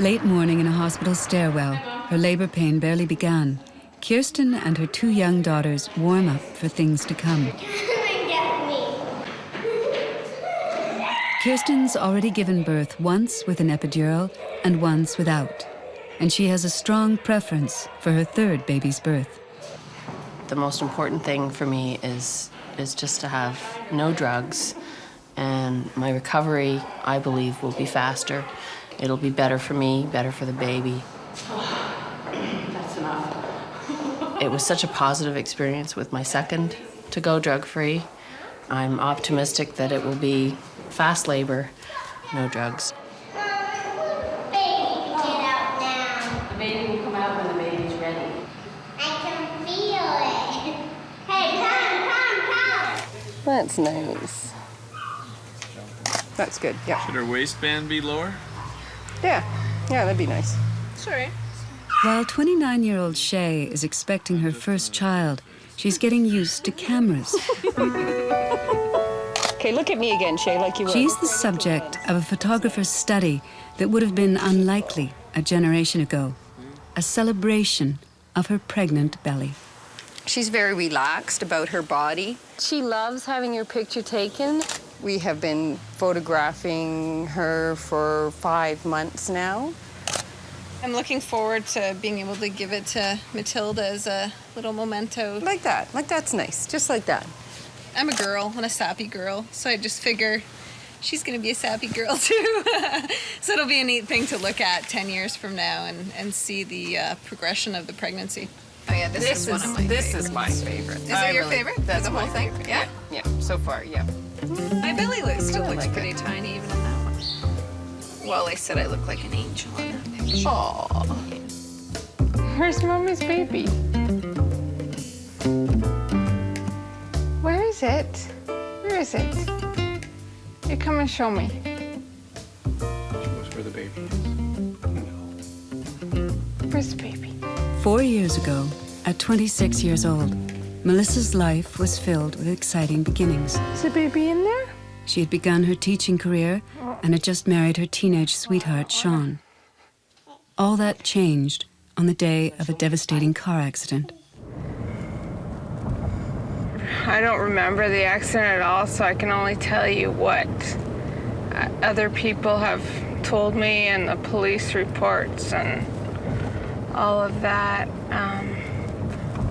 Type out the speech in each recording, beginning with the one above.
Late morning in a hospital stairwell, her labor pain barely began. Kirsten and her 2 young daughters warm up for things to come. Kirsten's already given birth once with an epidural and once without, and she has a strong preference for her 3rd baby's birth. The most important thing for me is just to have no drugs, and my recovery, I believe, will be faster. It'll be better for me, better for the baby. That's enough. It was such a positive experience with my 2nd to go drug-free. I'm optimistic that it will be fast labor, no drugs. Baby, get out now. The baby will come out when the baby's ready. I can feel it. Hey, come. That's nice. That's good, yeah. Should her waistband be lower? Yeah, that'd be nice. Sorry. While 29-year-old Shay is expecting her first child, she's getting used to cameras. Okay, look at me again, Shay, like you were. She's the subject of a photographer's study that would have been unlikely a generation ago. A celebration of her pregnant belly. She's very relaxed about her body. She loves having your picture taken. We have been photographing her for 5 months now. I'm looking forward to being able to give it to Matilda as a little memento. Like that's nice, just like that. I'm a girl and a sappy girl, so I just figure she's gonna be a sappy girl too. So it'll be a neat thing to look at 10 years from now and see the progression of the pregnancy. Oh yeah, this is one of my favorites. This is my favorite. Is it your favorite? That's the my whole thing? favorite. Yeah? Yeah, so far, yeah. My belly still looks like pretty it. tiny even in that one. Well, they said I look like an angel on that picture. Aww. Where's Mommy's baby? Where is it? Where is it? You come and show me. Show us where the baby is. Where's the baby? 4 years ago, at 26 years old, Melissa's life was filled with exciting beginnings. Is the baby in there? She had begun her teaching career and had just married her teenage sweetheart, Sean. All that changed on the day of a devastating car accident. I don't remember the accident at all, so I can only tell you what other people have told me and the police reports and all of that.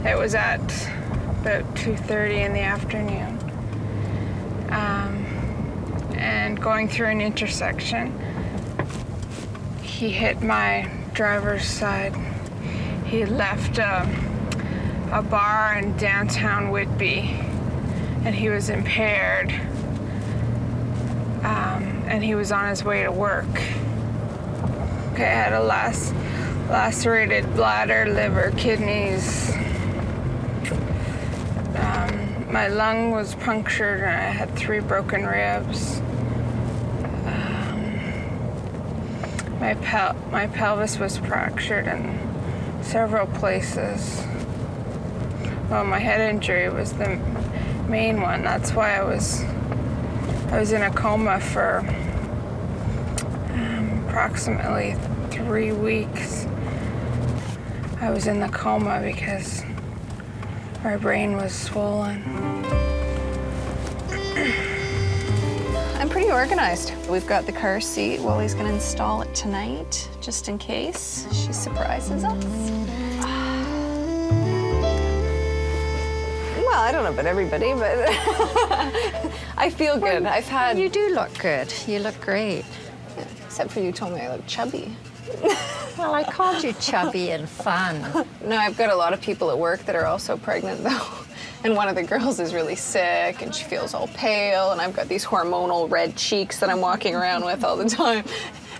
It was at about 2:30 in the afternoon. And going through an intersection, he hit my driver's side. He left a bar in downtown Whitby, and he was impaired, and he was on his way to work. Okay, I had a lacerated bladder, liver, kidneys. My lung was punctured, and I had 3 broken ribs. My pelvis was fractured in several places. Well, my head injury was the main one. That's why I was in a coma for approximately 3 weeks. I was in the coma because my brain was swollen. I'm pretty organized. We've got the car seat. Wally's gonna install it tonight, just in case she surprises us. Well, I don't know about everybody, but I feel good. I've had... You do look good. You look great. Except for you told me I look chubby. Well, I called you chubby and fun. No, I've got a lot of people at work that are also pregnant, though. And one of the girls is really sick, and she feels all pale, and I've got these hormonal red cheeks that I'm walking around with all the time.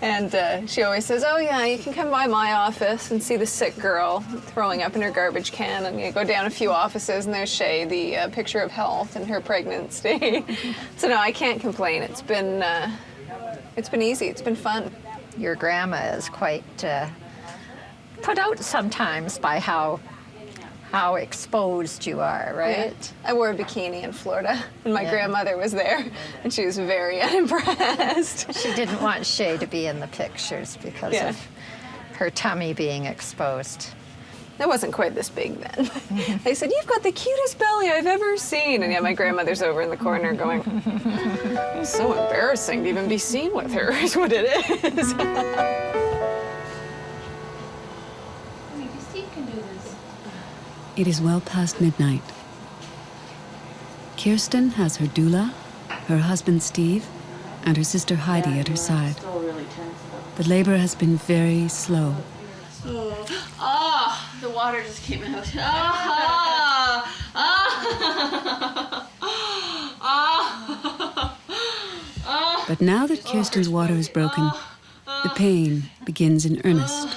And she always says, oh, yeah, you can come by my office and see the sick girl throwing up in her garbage can. And you go down a few offices, and there's Shay, the picture of health and her pregnancy. So, no, I can't complain. It's been easy. It's been fun. Your grandma is quite put out sometimes by how how exposed you are, right? I wore a bikini in Florida, and my grandmother was there, and she was very unimpressed. She didn't want Shay to be in the pictures because of her tummy being exposed. It wasn't quite this big then. They said, "You've got the cutest belly I've ever seen." And yet my grandmother's over in the corner going, "It's so embarrassing to even be seen with her," is what it is. It is well past midnight. Kirsten has her doula, her husband Steve, and her sister Heidi at her side. The labor has been very slow. Oh, the water just came out. But now that Kirsten's water is broken, the pain begins in earnest.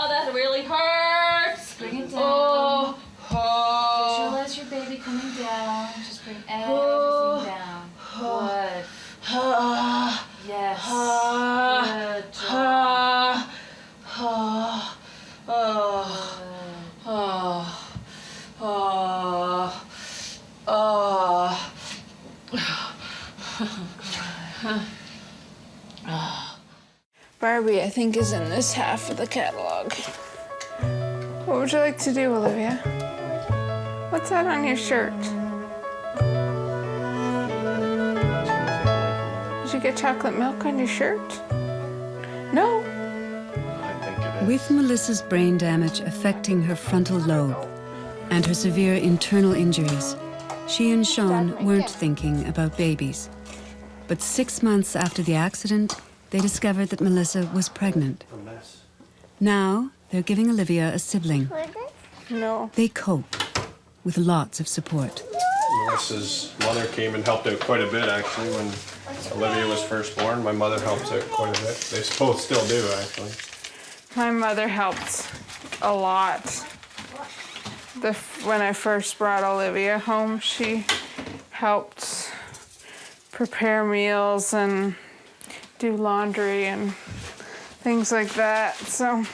That really hurts. Bring it down. Visualize your baby coming down. Just bring everything down. Good. Yes. Good job. Barbie, I think, is in this half of the catalog. What would you like to do, Olivia? What's that on your shirt? Did you get chocolate milk on your shirt? No? With Melissa's brain damage affecting her frontal lobe and her severe internal injuries, she and Sean weren't thinking about babies. But 6 months after the accident, they discovered that Melissa was pregnant. Now, they're giving Olivia a sibling. No. They cope with lots of support. Melissa's mother came and helped out quite a bit, actually, when Olivia was first born. My mother helped out quite a bit. They both still do, actually. My mother helped a lot. When I first brought Olivia home, she helped prepare meals and do laundry and things like that. So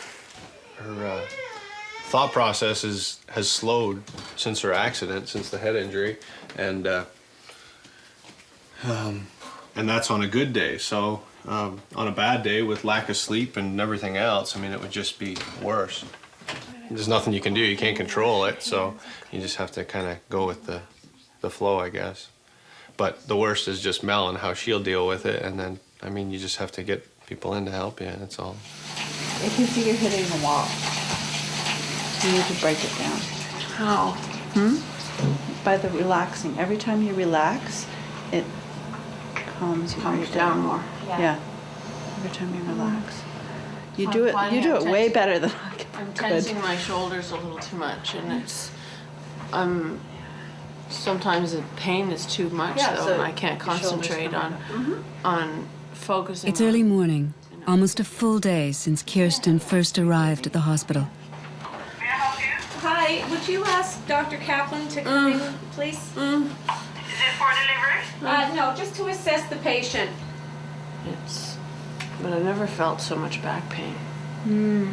Her thought process has slowed since her accident, since the head injury, and that's on a good day. So on a bad day with lack of sleep and everything else, I mean, it would just be worse. There's nothing you can do. You can't control it, so you just have to kind of go with the flow, I guess. But the worst is just Mel and how she'll deal with it, and then, I mean, you just have to get people in to help you, that's all. I can see you're hitting the wall. You need to break it down. how? By the relaxing. Every time you relax, it calms you right down more. Yeah. Every time you relax. You do it way better than I could. I'm tensing my shoulders a little too much, and sometimes the pain is too much, though, and I can't concentrate on focusing. It's early morning, almost a full day since Kirsten first arrived at the hospital. Hi, would you ask Dr. Kaplan to come in, please? Is it for delivery? No, just to assess the patient. But I never felt so much back pain.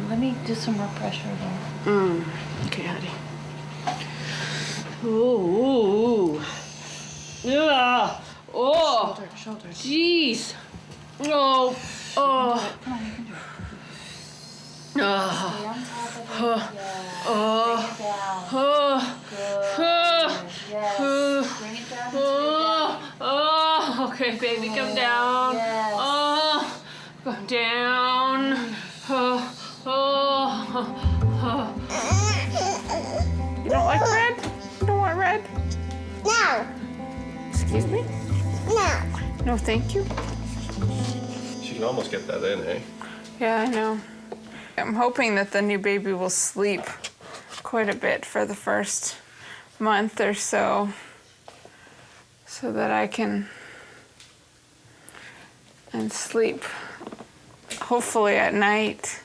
Let me do some more pressure there. Okay, honey. Ooh. Yeah. Oh. Shoulder. Jeez. Oh. Oh. Come on, you can do it. Oh. Stay on top of it. Yes. Bring it down. Good. Yes. Bring it down and take it down. Oh. Okay, baby, come down. Yes. Oh. Come down. Oh. You don't like red? You don't want red? No. Excuse me? No. No, thank you. She can almost get that in, eh? Yeah, I know. I'm hoping that the new baby will sleep quite a bit for the first month or so that I can sleep hopefully at night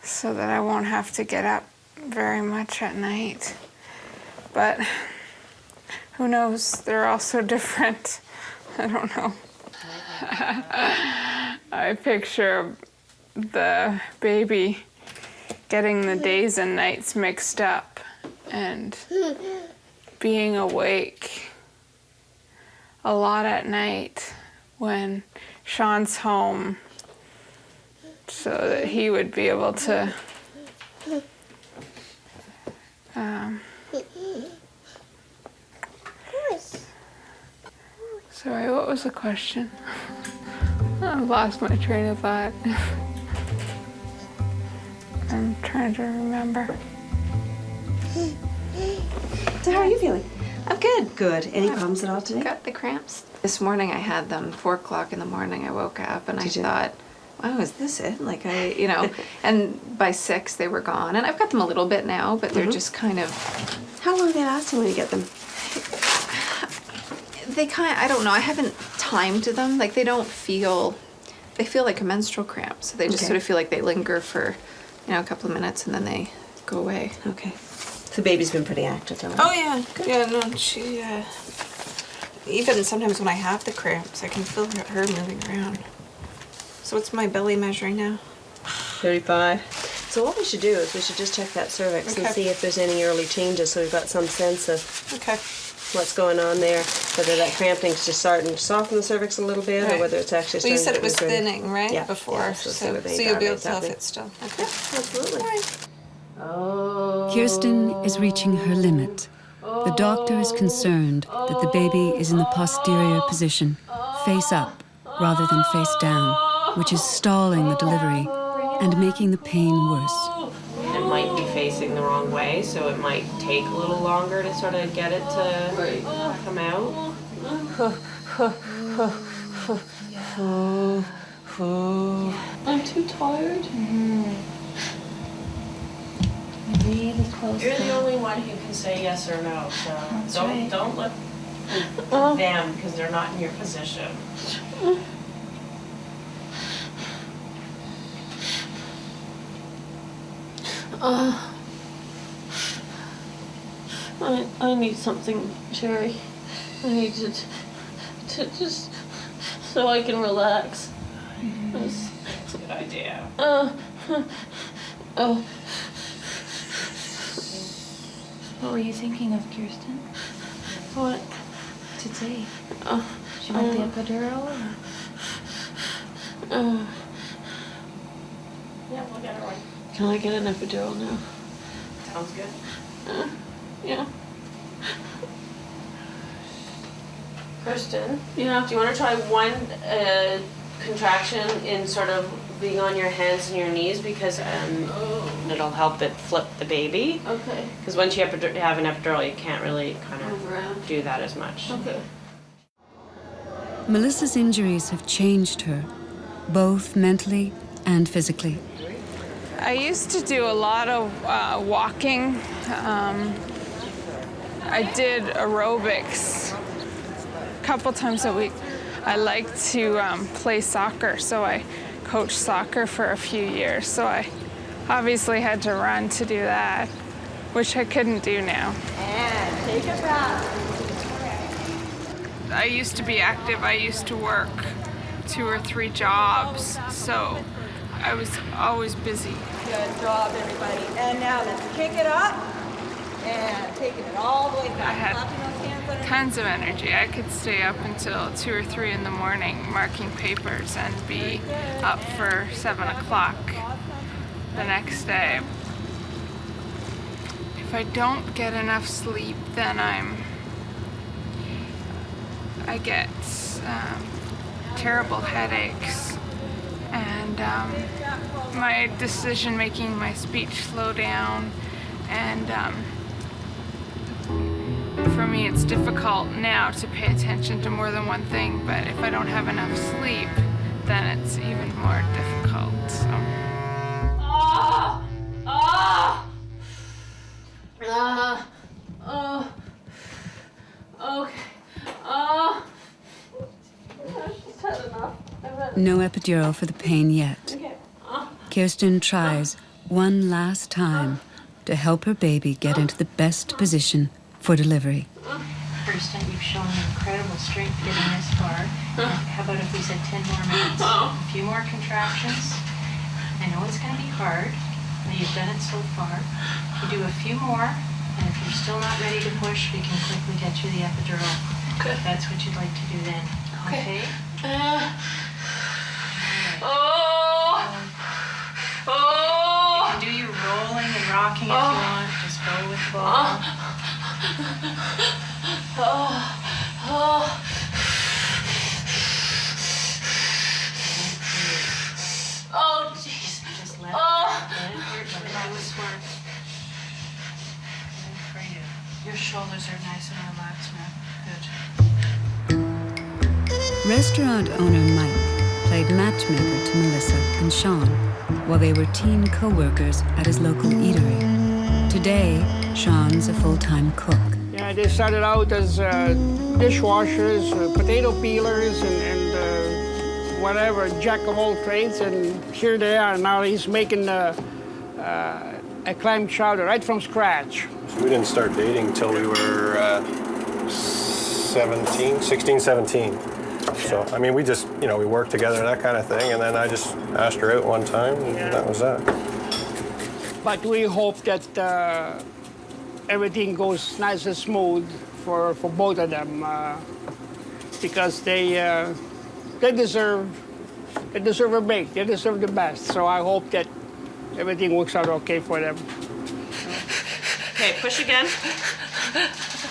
so that I won't have to get up very much at night. But who knows? They're all so different. I don't know. I picture the baby getting the days and nights mixed up and being awake a lot at night when Sean's home so that he would be able to sorry, what was the question? I've lost my train of thought. I'm trying to remember. So how are you feeling? I'm good. Good. Any problems at all today? Got the cramps. This morning I had them 4 o'clock in the morning. I woke up and I thought, wow, is this it? Like and by 6 they were gone. And I've got them a little bit now, but they're just kind of. How long are they lasting when you get them? I don't know, I haven't timed them. Like they feel like a menstrual cramp. So they just sort of feel like they linger for, a couple of minutes and then they go away. Okay. So baby's been pretty active, though. Oh yeah, yeah. No, she. Even sometimes when I have the cramps, I can feel her moving around. So what's my belly measuring now? 35. So what we should do is we should just check that cervix and see if there's any early changes, so we've got some sense of what's going on there. Whether that cramping's just starting to soften the cervix a little bit, or whether it's actually. Well, you starting said it was to move. thinning, right? Yeah. Before, Yeah, so you'll you'll be able to tell if it's still. Okay. Absolutely. Kirsten is reaching her limit. The doctor is concerned that the baby is in the posterior position, face up rather than face down, which is stalling the delivery and making the pain worse. It might be facing the wrong way, so it might take a little longer to sort of get it to come out. I'm too tired. Really close. You're the only one who can say yes or no, so don't let them, because they're not in your position. I need something, Sherry. I need to just so I can relax. That's a good idea. What were you thinking of, Kirsten? What? Today. Do you want the epidural? Yeah, we'll get her one. Can I get an epidural now? Sounds good. Yeah. Kirsten? Yeah. Do you want to try one contraction in sort of being on your hands and your knees, because it'll help it flip the baby. Okay. Because once you have an epidural, you can't really kind of do that as much. Okay. Melissa's injuries have changed her, both mentally and physically. I used to do a lot of walking. I did aerobics a couple times a week. I like to play soccer, so I coached soccer for a few years. So I obviously had to run to do that, which I couldn't do now. And take it back. I used to be active. I used to work 2 or 3 jobs, so I was always busy. Good job, everybody. And now let's kick it up and taking it all the way back. I had tons of energy. I could stay up until 2 or 3 in the morning marking papers and be up for 7 o'clock the next day. If I don't get enough sleep, then I get terrible headaches, and my decision making, my speech slow down, and for me it's difficult now to pay attention to more than one thing, but if I don't have enough sleep, then it's even more difficult. So. No epidural for the pain yet. Kirsten tries one last time to help her baby get into the best position for delivery. Kirsten, you've shown incredible strength getting this far. How about if we said 10 more minutes? A few more contractions, I know it's going to be hard, but you've done it so far. You do a few more, and if you're still not ready to push, we can quickly get you the epidural. Good. That's what you'd like to do then. Okay? You can do your rolling and rocking if you want. Just go with the ball. Oh, jeez. Just let it hurt. Let it do its work. Good for you. Your shoulders are nice and relaxed now. Good. Restaurant owner Mike played matchmaker to Melissa and Sean while they were teen co-workers at his local eatery. Today, Sean's a full-time cook. Yeah, they started out as dishwashers, potato peelers, and whatever, jack of all trades, and here they are. Now he's making a clam chowder right from scratch. So we didn't start dating until we were 16, 17. So, I mean, we just, you know, we worked together, that kind of thing, and then I just asked her out one time, and that was that. But we hope that everything goes nice and smooth for both of them, because they deserve a break. They deserve the best. So I hope that everything works out okay for them. Okay, push again.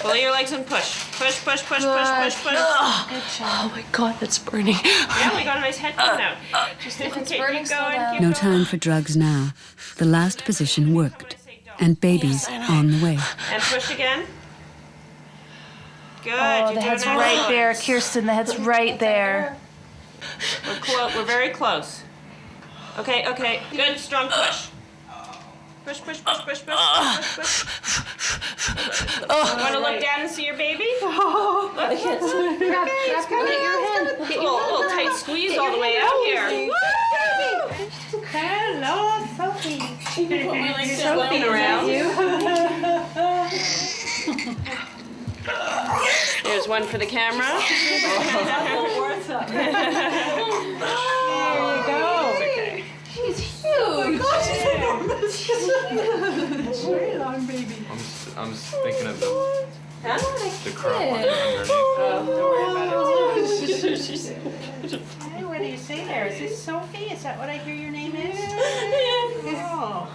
Pull your legs and push. Push, push, push, push, push, push. Good job. Oh my God, that's burning. Yeah, we got a nice head coming out. Just if it's keep burning, going. No time for drugs now. The last position worked, and baby's on the way. And push again. Good. Oh, the head's right there, Kirsten. The head's right there. We're close. We're very close. Okay, okay. Good, strong push. Push, push, push, push, push, push, push. Want to look down and see your baby? Oh, I can't see. Grab your hand. A little tight squeeze all the way out here. Hello, Sophie. Sophie around. There's one for the camera. There you go. Okay. She's huge. Very long, baby. I'm just thinking of the crop Kid. underneath. Don't worry about Hey, what do you say there? Is this Sophie? Is that what I hear your name is? Oh,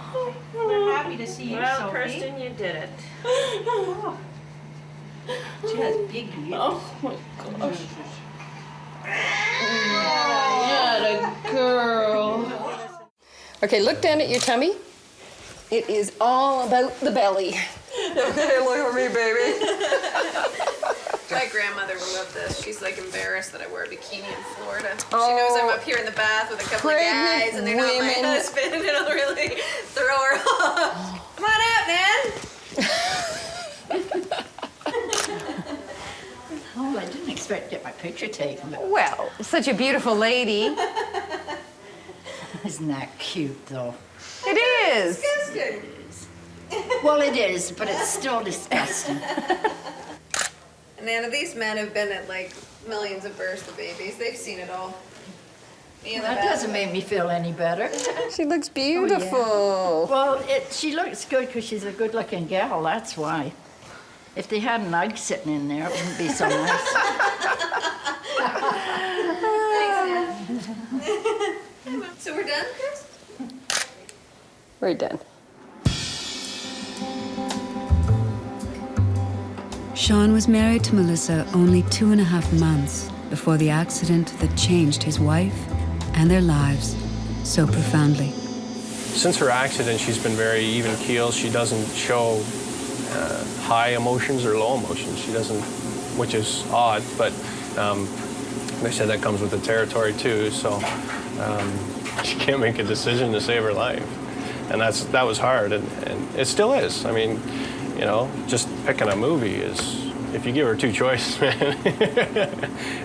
we're happy to see you, Well, Sophie. Kirsten, you did it. She has big ears. Oh my gosh. Yeah, the girl. Okay, look down at your tummy. It is all about the belly. Okay, look at me, baby. My grandmother will love this. She's like embarrassed that I wear a bikini in Florida. She knows I'm up here in the bath with a couple of guys and they're not my husband and it'll really throw her off. Come on out, man. Oh, I didn't expect to get my picture taken. But Well, such a beautiful lady. isn't that cute, though? It is. Disgusting. Well, it is, but it's still disgusting. None of these men have been at like millions of births of babies. They've seen it all. Me in the That bath. doesn't make me feel any better. She looks beautiful. Well, she looks good because she's a good-looking gal, that's why. If they had an egg sitting in there, it wouldn't be so nice. So we're done, Chris? We're done. Sean was married to Melissa only 2.5 months before the accident that changed his wife and their lives so profoundly. Since her accident, she's been very even keeled. She doesn't show high emotions or low emotions. She doesn't, which is odd, but they said that comes with the territory too. So she can't make a decision to save her life, and that was hard, and it still is. I mean, you know, just picking a movie is, if you give her two choices, man,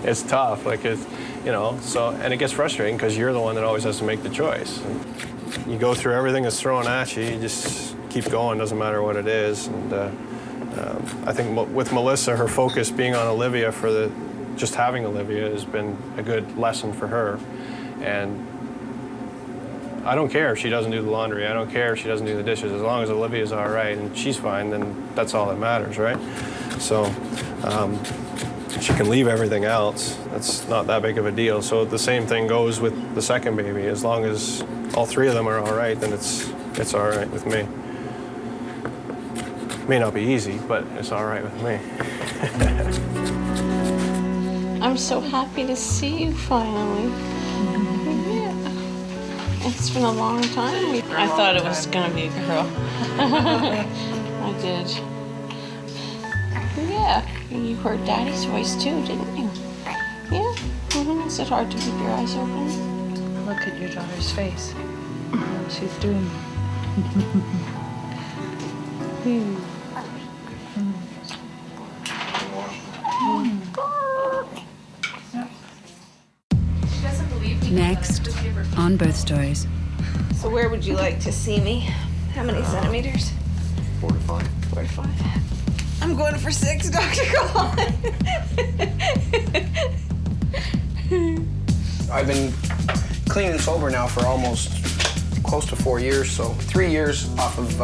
it's tough. Like it's, you know, so, and it gets frustrating because you're the one that always has to make the choice. And you go through everything that's thrown at you. You just keep going, doesn't matter what it is. And I think with Melissa, her focus being on Olivia just having Olivia has been a good lesson for her. And I don't care if she doesn't do the laundry. I don't care if she doesn't do the dishes. As long as Olivia's all right and she's fine, then that's all that matters, right? So she can leave everything else. That's not that big of a deal. So the same thing goes with the second baby. As long as all three of them are all right, then it's all right with me. May not be easy, but it's all right with me. I'm so happy to see you finally. Yeah. It's been a long time. I thought it was gonna be a girl. I did. Yeah, you heard Daddy's voice too, didn't you? Yeah. Is it hard to keep your eyes open? Look at your daughter's face. She's doing. Next, on Birth Stories. So where would you like to see me? How many centimeters? 4 to 5. 4 to 5. I'm going for 6, Dr. Cole. I've been clean and sober now for almost close to 4 years, so 3 years off of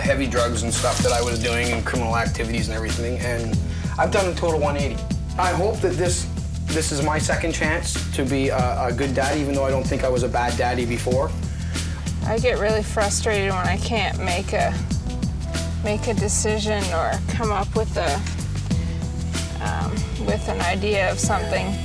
heavy drugs and stuff that I was doing and criminal activities and everything, and I've done a total 180. I hope that this is my second chance to be a good dad, even though I don't think I was a bad daddy before. I get really frustrated when I can't make a decision or come up with an idea of something.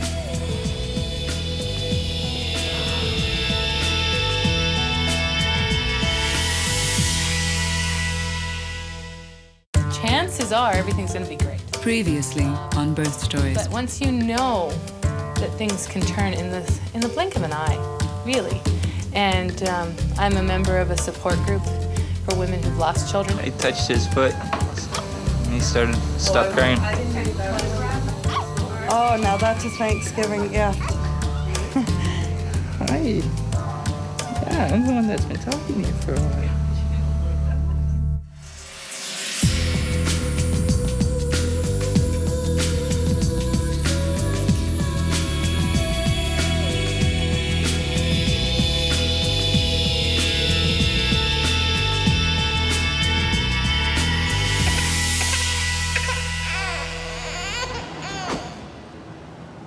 Chances are everything's going to be great. Previously on Birth Stories. But once you know that things can turn in the blink of an eye, really. And I'm a member of a support group for women who've lost children. I touched his foot and he stopped crying. Oh, now that's a Thanksgiving gift. Hi. Yeah, I'm the one that's been talking to you for a while.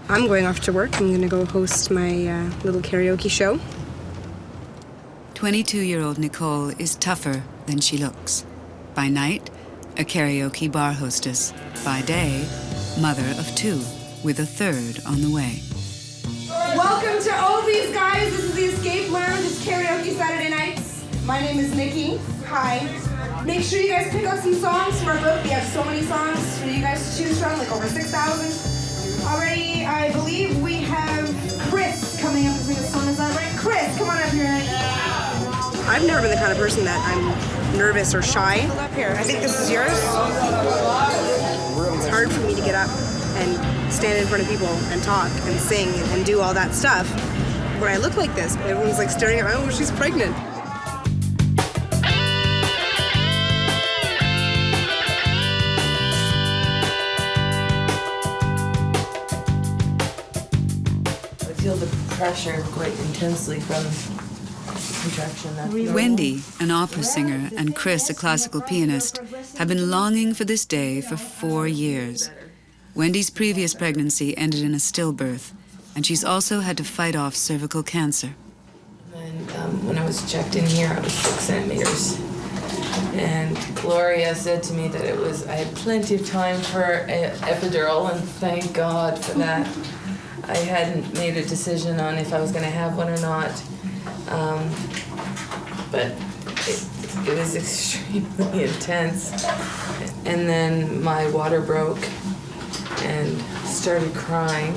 I'm going off to work. I'm going to go host my little karaoke show. 22-year-old Nicole is tougher than she looks. By night, a karaoke bar hostess. By day, mother of 2, with a 3rd on the way. Welcome to all these guys. This is the Escape Lounge. It's karaoke Saturday nights. My name is Nikki. Hi. Make sure you guys pick up some songs from our book. We have so many songs for you guys to choose from, like over 6,000. Already, I believe we have Chris coming up to sing a song. Is that right? Chris, come on up here. I've never been the kind of person that I'm nervous or shy. Up here. I think this is yours. It's hard for me to get up and stand in front of people and talk and sing and do all that stuff. When I look like this, everyone's like staring at me, oh, she's pregnant. I feel the pressure quite intensely from contraction. Wendy, an opera singer, and Chris, a classical pianist, have been longing for this day for 4 years. Wendy's previous pregnancy ended in a stillbirth, and she's also had to fight off cervical cancer. And when I was checked in here, I was 6 centimeters. And Gloria said to me that I had plenty of time for an epidural, and thank God for that. I hadn't made a decision on if I was going to have one or not, but it was extremely intense. And then my water broke and started crying.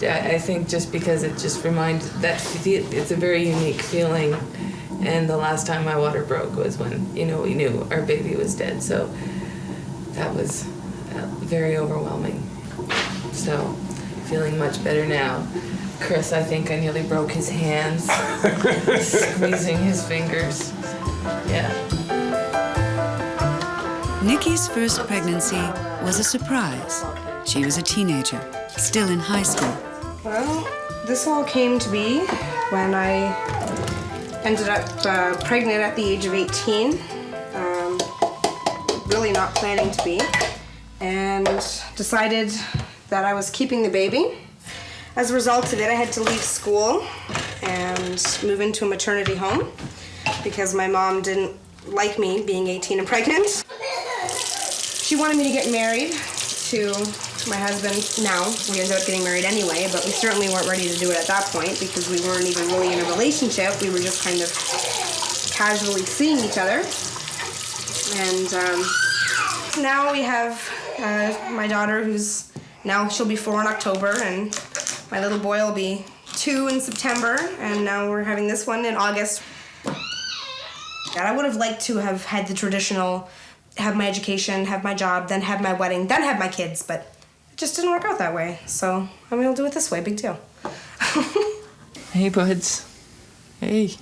I think just because it just reminded that it's a very unique feeling. And the last time my water broke was when, we knew our baby was dead. So that was very overwhelming. So feeling much better now. Chris, I think I nearly broke his hands, squeezing his fingers. Yeah. Nikki's first pregnancy was a surprise. She was a teenager, still in high school. Well, this all came to be when I Ended up pregnant at the age of 18. Really not planning to be. And decided that I was keeping the baby. As a result of it, I had to leave school and move into a maternity home because my mom didn't like me being 18 and pregnant. She wanted me to get married to my husband now. We ended up getting married anyway, but we certainly weren't ready to do it at that point because we weren't even really in a relationship. We were just kind of casually seeing each other. And now we have my daughter who's now she'll be 4 in October, and my little boy will be 2 in September, and now we're having this one in August. I would have liked to have had the traditional, have my education, have my job, then have my wedding, then have my kids, but it just didn't work out that way. So I'm gonna do it this way, big deal. Hey, buds. Hey.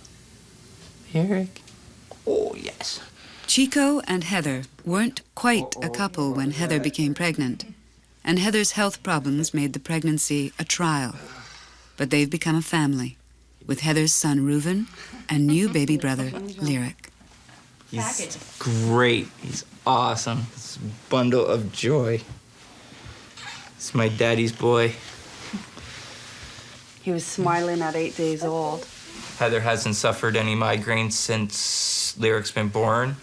Eric. Oh, yes. Chico and Heather weren't quite a couple when Heather became pregnant, and Heather's health problems made the pregnancy a trial. But they've become a family, with Heather's son Reuven and new baby brother Lyric. He's great. He's awesome. It's a bundle of joy. It's my daddy's boy. He was smiling at 8 days old. Heather hasn't suffered any migraines since Lyric's been born.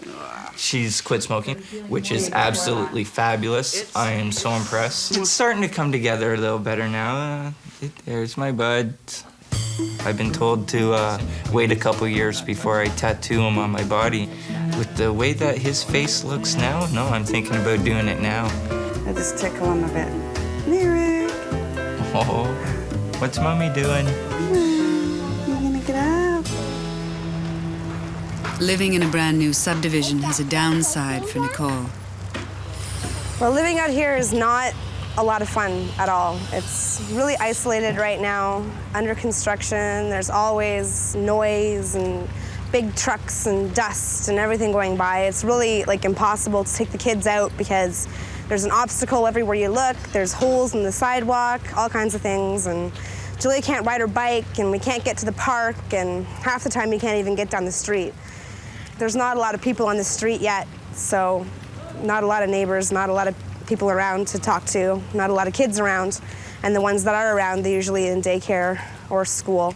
She's quit smoking, which is absolutely fabulous. I am so impressed. It's starting to come together a little better now. There's my bud. I've been told to wait a couple years before I tattoo him on my body. With the way that his face looks now, no, I'm thinking about doing it now. I just tickle him a bit. Lyric. Oh, what's mommy doing? You're gonna get up. Living in a brand new subdivision has a downside for Nicole. Well, living out here is not a lot of fun at all. It's really isolated right now, under construction. There's always noise and big trucks and dust and everything going by. It's really like impossible to take the kids out because there's an obstacle everywhere you look. There's holes in the sidewalk, all kinds of things. And Julia can't ride her bike, and we can't get to the park, and half the time you can't even get down the street. There's not a lot of people on the street yet, so not a lot of neighbors, not a lot of people around to talk to, not a lot of kids around, and the ones that are around, they're usually in daycare or school.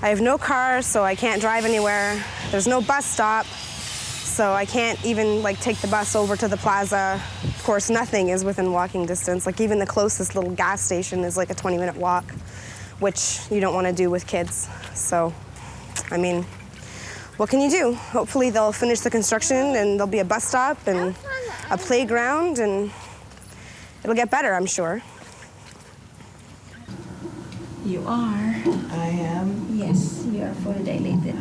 I have no car, so I can't drive anywhere. There's no bus stop, so I can't even take the bus over to the plaza. Of course, nothing is within walking distance. Even the closest little gas station is like a 20-minute walk, which you don't want to do with kids. So, I mean, what can you do? Hopefully they'll finish the construction and there'll be a bus stop and a playground, and it'll get better, I'm sure. You are. I am. Yes, you are fully dilated.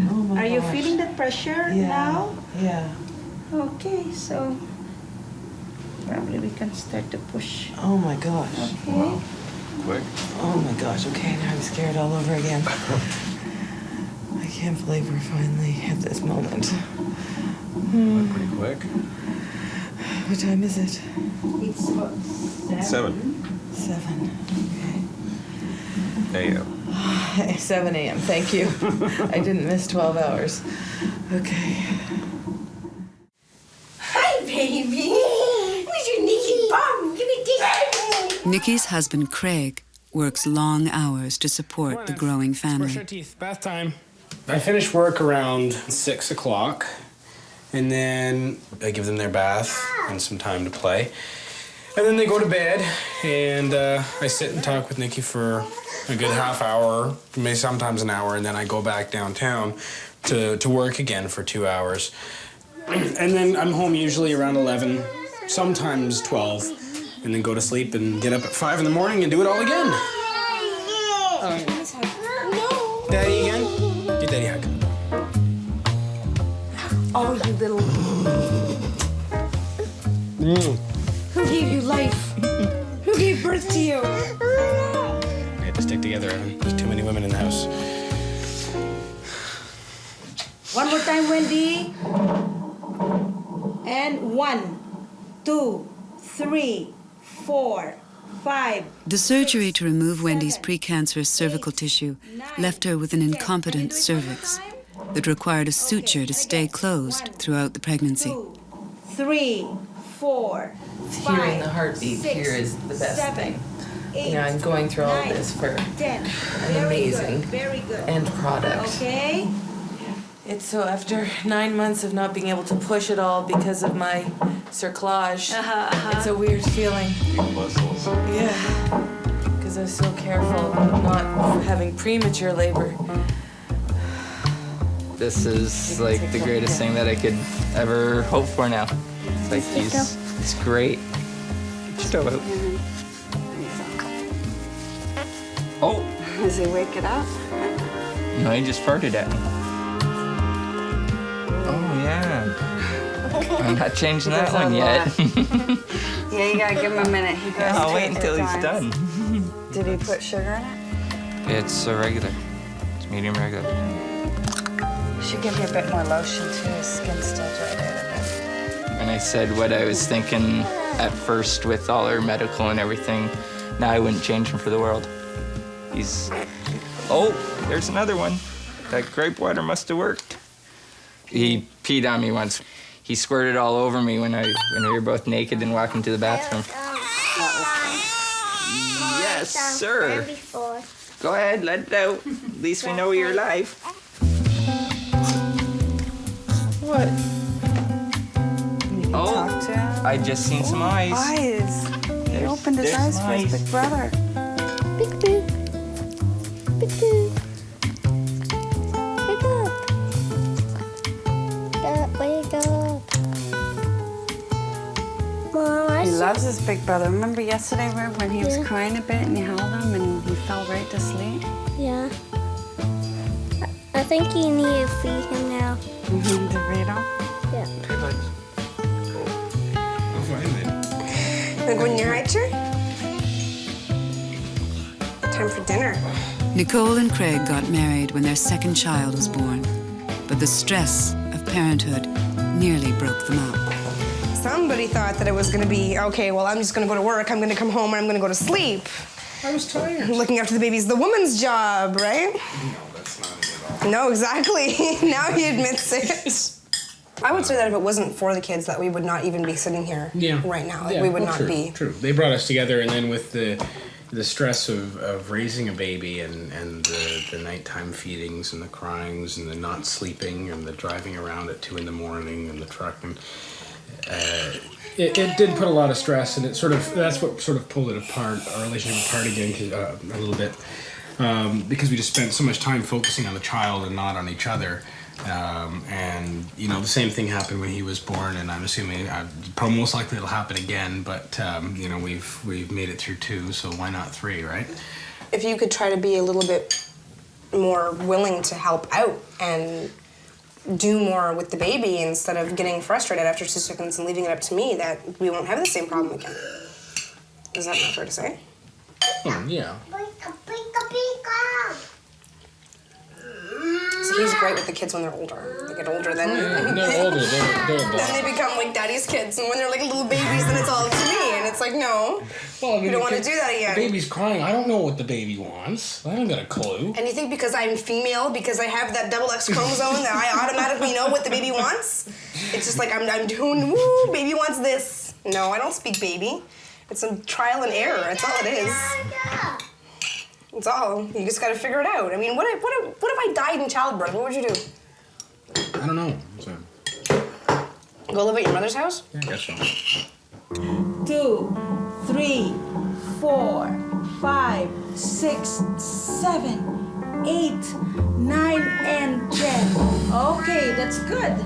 Oh my Are you gosh. feeling the pressure now? Yeah. Okay, so probably we can start to push. Oh my gosh. Okay. Wow. Quick. Oh my gosh. Okay, now I'm scared all over again. I can't believe we're finally at this moment. Went pretty quick. What time is it? It's about 7. 7. a.m. 7 a.m. Thank you. I didn't miss 12 hours. Okay. Hi, baby. Where's your Nikki bum? Give me this. Nikki's husband, Craig, works long hours to support the growing Brush our family. teeth. Bath time. I finish work around 6 o'clock, and then I give them their bath and some time to play. And then they go to bed, and I sit and talk with Nikki for a good half hour, maybe sometimes an hour, and then I go back downtown to work again for 2 hours. And then I'm home usually around 11, sometimes 12, and then go to sleep and get up at 5 in the morning and do it all again. Daddy again? Give Daddy a hug. Oh, you little... Who gave you life? Who gave birth to you? We had to stick together, Evan. There's too many women in the house. One more time, Wendy. And 1, 2, 3, 4, 5. The surgery to remove Wendy's precancerous cervical tissue left her with an incompetent cervix that required a suture to stay closed throughout the pregnancy. 3, 4, 5, Hearing the heartbeat 6, here is the best 7, thing. 8, You know, I'm going through all 9, this for 10. an amazing Very good. end product. Okay. It's so after 9 months of not being able to push it all because of my cerclage, it's a weird feeling. Muscles. Yeah, because I was so careful about not having premature labor. This is like the greatest thing that I could ever hope for now. It's like it's great. Just go out. Oh! Does he wake it up? No, he just farted at me. Oh, yeah. I'm not changing that one yet. Yeah, you gotta give him a minute. He goes Yeah, I'll through wait it until he's times. done. Did he put sugar in it? It's a regular. It's medium regular. You should give you a bit more lotion too. His skin's still dried out a bit. And I said what I was thinking at first with all our medical and everything. Now I wouldn't change him for the world. He's... Oh, there's another one. That grape water must have worked. He peed on me once. He squirted all over me when we were both naked and walking to the bathroom. Yes, sir. Go ahead, let it out. At least we know you're alive. What? Oh, I just seen some eyes. Eyes. He opened his eyes for his big brother. Big big. Big big. Wake up. Wake up. Mom, He loves his big brother. Remember yesterday when he was crying a bit and you held him and he fell right to sleep? Yeah. I think you need to feed him now. To feed him? Yeah. Wanna go in your high chair? Time for dinner. Nicole and Craig got married when their second child was born, but the stress of parenthood nearly broke them up. Somebody thought that it was gonna be, okay, well, I'm just gonna go to work, I'm gonna come home, and I'm gonna go to sleep. I was tired. Looking after the baby's the woman's job, right? No, that's not it at all. No, exactly. Now he admits it. I would say that if it wasn't for the kids, that we would not even be sitting here right now. Like, we would not be. True. They brought us together, and then with the stress of raising a baby and the nighttime feedings and the cryings and the not sleeping and the driving around at 2 in the morning and the truck and it did put a lot of stress, and that's what sort of pulled it apart, our relationship apart again a little bit, because we just spent so much time focusing on the child and not on each other. And you know, the same thing happened when he was born, and I'm assuming most likely it'll happen again. But you know, we've made it through 2, so why not 3, right? If you could try to be a little bit more willing to help out and do more with the baby instead of getting frustrated after 2 seconds and leaving it up to me, that we won't have the same problem again. Is that not fair to say? Oh, yeah. So he's great with the kids when they're older. They get older, then They're older. They're then they become like daddy's kids, and when they're like little babies, then it's all up to me, and it's like, no, we don't want to do that again. The baby's crying. I don't know what the baby wants. I don't got a clue. And you think because I'm female, because I have that double X chromosome, that I automatically know what the baby wants? It's just like I'm doing, woo, baby wants this. No, I don't speak baby. It's some trial and error. That's all it is. That's all. You just got to figure it out. I mean, what if I died in childbirth? What would you do? I don't know. Go live at your mother's house? Yeah, I guess so. 2, 3, 4, 5, 6, 7, 8, 9, and 10. Okay, that's good.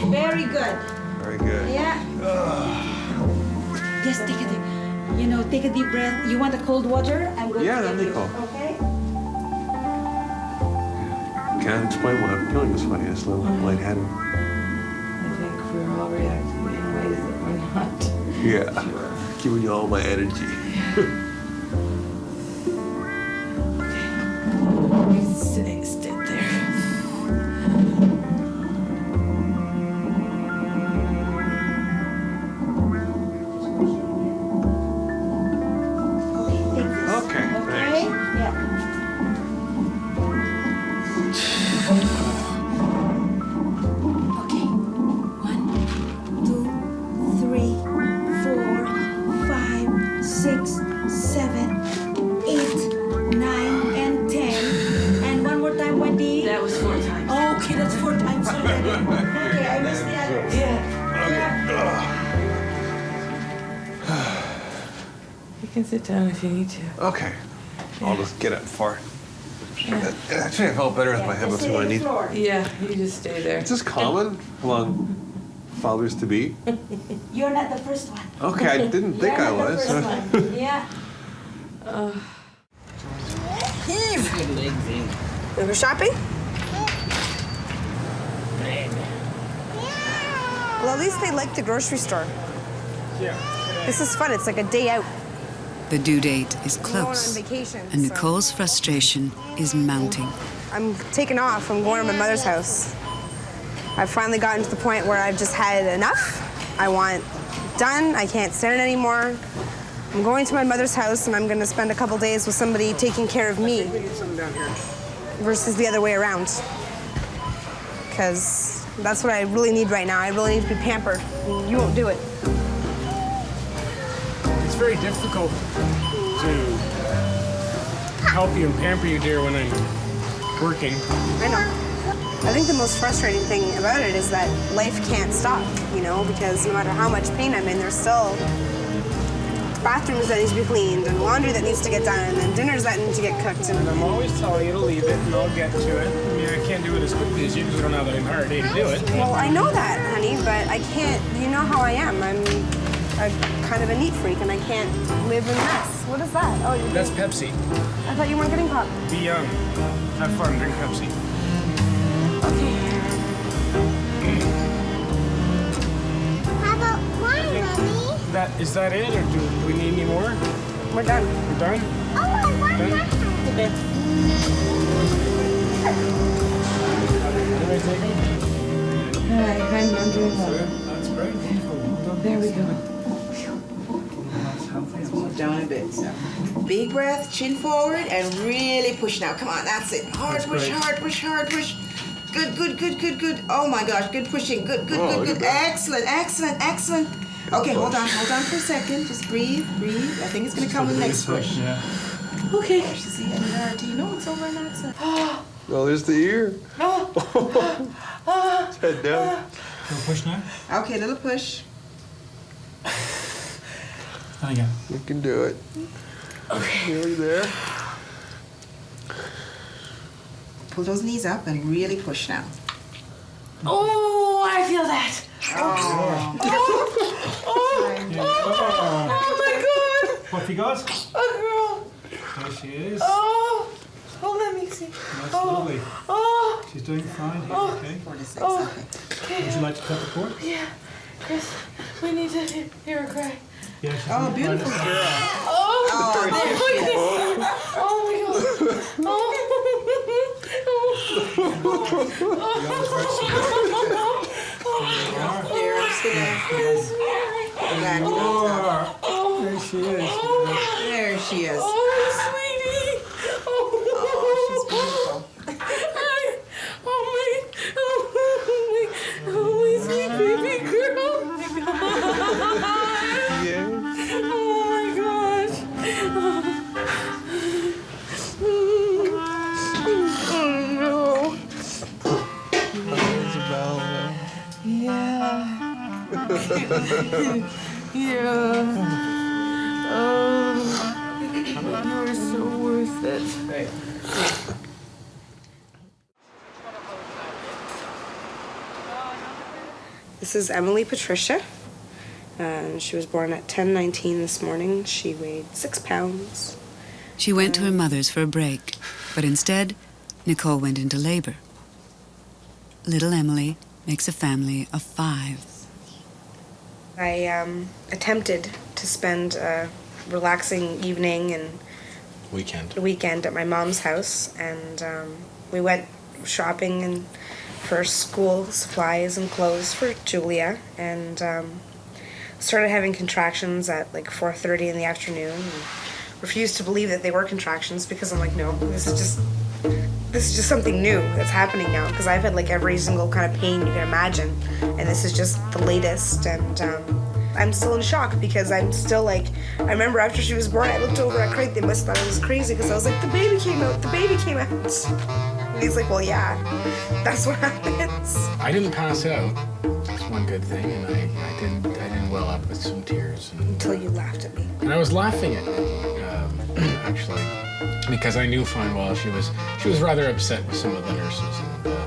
Very good. Very good. Yeah. Just take a deep, take a deep breath. You want the cold water? I'm going to Yeah, that'd be cool. Okay. Can't explain why I'm feeling this way. It's a little lightheaded. I think we're all reacting in ways that we're not. Yeah. Giving you all my energy. Stay there. You can sit down if you need to. Okay. I'll just get up far. Actually, I felt better with my head between my knees. Yeah, you just stay there. Is this common among fathers-to-be? You're not the first one. Okay, I didn't think I was. Yeah. Heave! You go shopping? Well, at least they like the grocery store. Yeah. This is fun. It's like a day out. The due date is I'm going on close, vacation, and so- Nicole's frustration is mounting. I'm taking off. I'm going to my mother's house. I've finally gotten to the point where I've just had enough. I want done. I can't stand it anymore. I'm going to my mother's house, and I'm going to spend a couple days with somebody taking care of me versus the other way around. Because that's what I really need right now. I really need to be pampered. You won't do it. It's very difficult to help you and pamper you, dear, when I'm working. I know. I think the most frustrating thing about it is that life can't stop, you know, because no matter how much pain I'm in, there's still bathrooms that need to be cleaned and laundry that needs to get done and dinners that need to get cooked. And I'm always telling you to leave it and I'll get to it. I mean, I can't do it as quickly as you because we don't have that entire day to do it. Well, I know that, honey, but I can't, you know how I am. I'm kind of a neat freak and I can't live in mess. What is that? Oh, That's Pepsi. I thought you weren't getting pop. Be young. Have fun. Drink Pepsi. Okay. How about mine, Mommy? Is that it, or do we need any more? We're done. We're done? Oh, I want Done? that. Okay. Anybody take them? Hi, I'm doing well. That's great. There we go. Move down a bit. So. Big breath, chin forward, and really push now. Come on, that's it. Hard push, hard push, hard push. Good, good, good, good, good. Oh my gosh, good pushing. Good, good, good, good. Excellent, excellent, excellent. Okay, hold on for a second. Just breathe, breathe. I think it's gonna come with the next push. Yeah. Okay. See, NRT. No, it's over on that side. Oh, there's the ear. Head down. Little push now? Okay, little push. And again. You can do it. Okay. Nearly there. Pull those knees up and really push now. Oh, I feel that. Oh. Oh my God. What have you got? A girl. There she is. Oh, let me see. That's oh. lovely. Oh. She's doing fine here, Oh. okay? 46, Oh. okay. Would you like to cut the cord? Yeah, Chris, we need to hear her cry. Yeah, she's Oh, doing beautiful fine. girl. Oh, there she is. oh my God. Here, I'm just gonna relax. There she is. There she is. Oh, sweetie. Oh, she's beautiful. Oh, my sweet baby girl. Yeah. Oh my gosh. Oh no. Yeah. Yeah. Oh, you're so worth it. This is Emily Patricia. She was born at 10:19 this morning. She weighed 6 pounds. She went to her mother's for a break, but instead, Nicole went into labor. Little Emily makes a family of 5. I attempted to spend a relaxing evening and weekend at my mom's house, and we went shopping and for school supplies and clothes for Julia, and started having contractions at like 4:30 in the afternoon. And refused to believe that they were contractions because I'm like, no, this is just something new that's happening now, because I've had like every single kind of pain you can imagine, and this is just the latest. And I'm still in shock because I'm still like, I remember after she was born, I looked over at Craig. They must have thought I was crazy because I was like, the baby came out. And he's like, well, yeah, that's what happens. I didn't pass out. That's one good thing, and I did well up with some tears. Until you laughed at me. And I was laughing at actually, because I knew fine well she was rather upset with some of the nurses. And,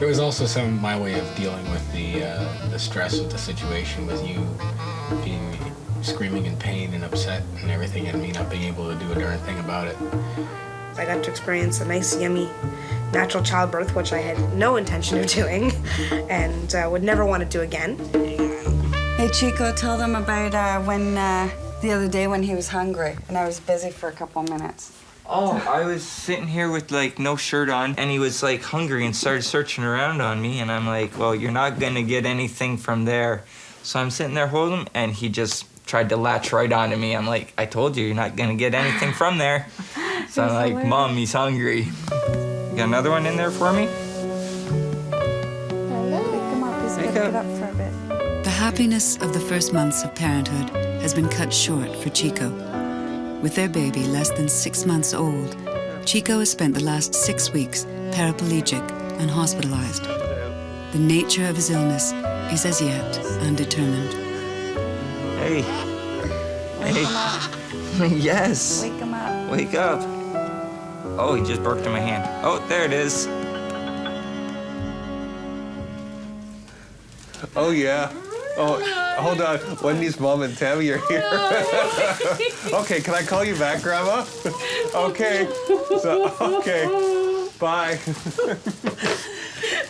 it was also my way of dealing with the stress of the situation, with you being screaming in pain and upset and everything, and me not being able to do a darn thing about it. I got to experience a nice, yummy, natural childbirth, which I had no intention of doing, and would never want to do again. Hey, Chico, tell them about when the other day when he was hungry, and I was busy for a couple minutes. Oh, I was sitting here with like no shirt on, and he was like hungry and started searching around on me, and I'm like, well, you're not gonna get anything from there. So I'm sitting there holding him, and he just tried to latch right onto me. I'm like, I told you, you're not gonna get anything from there. So I'm like, Mom, he's hungry. You got another one in there for me? Come on, please get up for a bit. The happiness of the first months of parenthood has been cut short for Chico. With their baby less than 6 months old, Chico has spent the last 6 weeks paraplegic and hospitalized. The nature of his illness is as yet undetermined. Hey. Wake him up. Yes. Wake him up. Wake up. Oh, he just barked in my hand. Oh, there it is. Oh, yeah. Oh, hold on. Wendy's mom and Tammy are here. Okay, can I call you back, Grandma? Okay. Okay. Bye.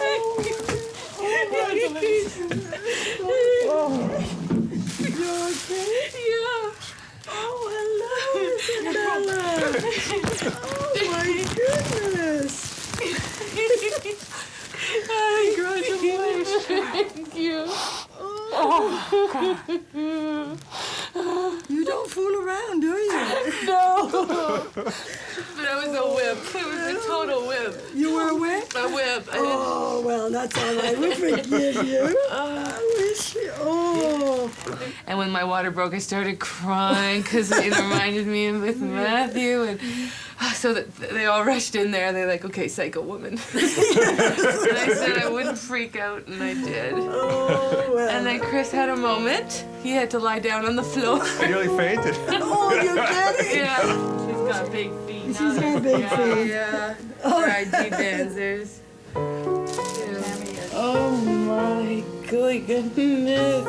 Oh, you okay? Yeah. Oh, hello, Cinderella. Oh, my goodness. Congratulations. Thank you. Oh, God. You don't fool around, do you? No. But I was a whip. It was a total whip. You were a whip? A whip. Oh, well, that's all right. We'll forgive you. I wish you... Oh. And when my water broke, I started crying because it reminded me of with Matthew. And so they all rushed in there. They're like, okay, psycho woman. And I said I wouldn't freak out, and I did. Oh, well. And then Chris had a moment. He had to lie down on the floor. I nearly fainted. Oh, you're kidding? Yeah. She's got big feet. She's got big feet. Yeah. Oh. IG dancers. Oh, my goodness.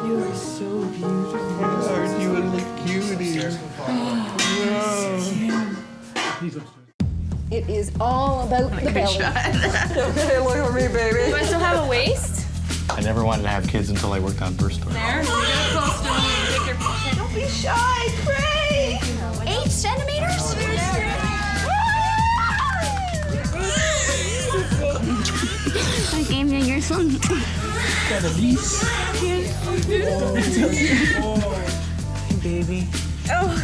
You are so beautiful. Aren't you a little cutie? It is all about the belly. Okay, look at me, baby. Do I still have a waist? I never wanted to have kids until I worked on birth stores. There. Don't be shy, pray. 8 centimeters? I gave you your son. Got a lease. Hey, baby. Oh.